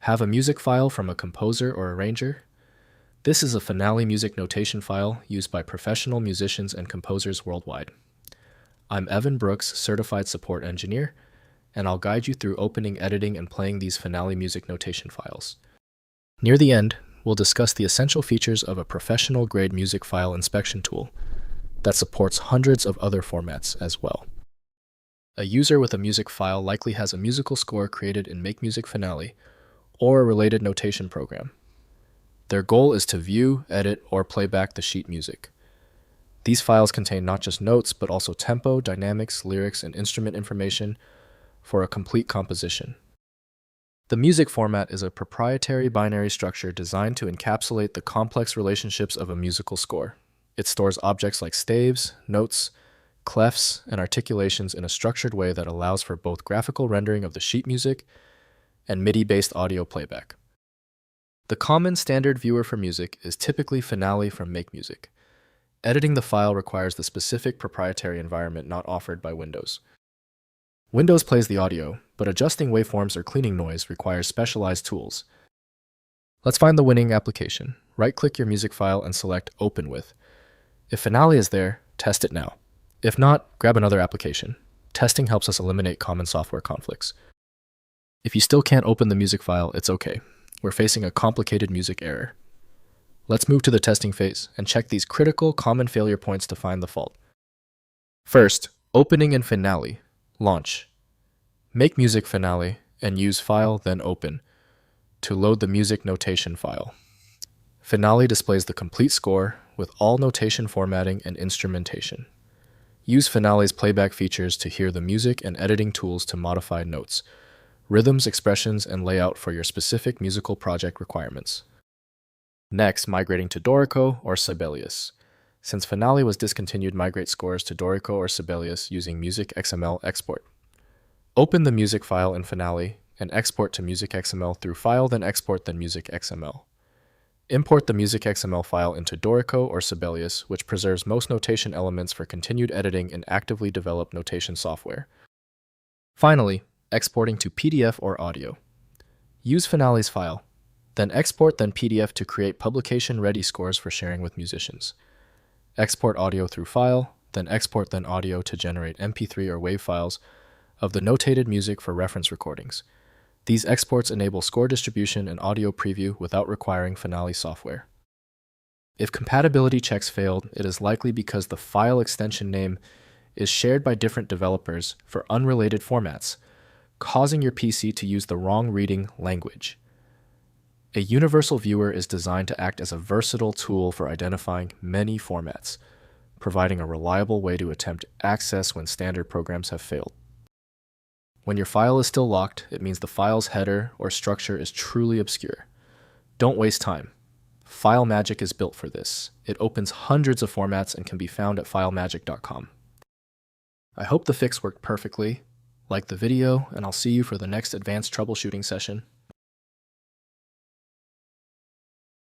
Have a music file from a composer or arranger? This is a Finale music notation file used by professional musicians and composers worldwide. I'm Evan Brooks, Certified Support Engineer, and I'll guide you through opening, editing, and playing these Finale music notation files. Near the end, we'll discuss the essential features of a professional-grade music file inspection tool that supports hundreds of other formats as well. A user with a music file likely has a musical score created in MakeMusic Finale or a related notation program. Their goal is to view, edit, or play back the sheet music. These files contain not just notes, but also tempo, dynamics, lyrics, and instrument information for a complete composition. The music format is a proprietary binary structure designed to encapsulate the complex relationships of a musical score. It stores objects like staves, notes, clefs, and articulations in a structured way that allows for both graphical rendering of the sheet music and MIDI-based audio playback. The common standard viewer for music is typically Finale from MakeMusic. Editing the file requires the specific proprietary environment not offered by Windows. Windows plays the audio, but adjusting waveforms or cleaning noise requires specialized tools. Let's find the winning application. Right-click your music file and select Open With. If Finale is there, test it now. If not, grab another application. Testing helps us eliminate common software conflicts. If you still can't open the music file, it's okay. We're facing a complicated music error. Let's move to the testing phase and check these critical common failure points to find the fault. First, opening in Finale. Launch. MakeMusic Finale and use File, then Open to load the music notation file. Finale displays the complete score with all notation formatting and instrumentation. Use Finale's playback features to hear the music and editing tools to modify notes, rhythms, expressions, and layout for your specific musical project requirements. Next, migrating to Dorico or Sibelius. Since Finale was discontinued, migrate scores to Dorico or Sibelius using Music XML export. Open the music file in Finale and export to Music XML through File, then Export, then Music XML. Import the Music XML file into Dorico or Sibelius, which preserves most notation elements for continued editing in actively developed notation software. Finally, exporting to PDF or audio. Use Finale's file, then export, then PDF to create publication-ready scores for sharing with musicians. Export audio through File, then Export, then Audio to generate MP3 or WAV files of the notated music for reference recordings. These exports enable score distribution and audio preview without requiring Finale software. If compatibility checks failed, it is likely because the file extension name is shared by different developers for unrelated formats, causing your PC to use the wrong reading language. A universal viewer is designed to act as a versatile tool for identifying many formats, providing a reliable way to attempt access when standard programs have failed. When your file is still locked, it means the file's header or structure is truly obscure. Don't waste time. FileMagick is built for this. It opens hundreds of formats and can be found at filemagick.com. I hope the fix worked perfectly. Like the video, and I'll see you for the next advanced troubleshooting session.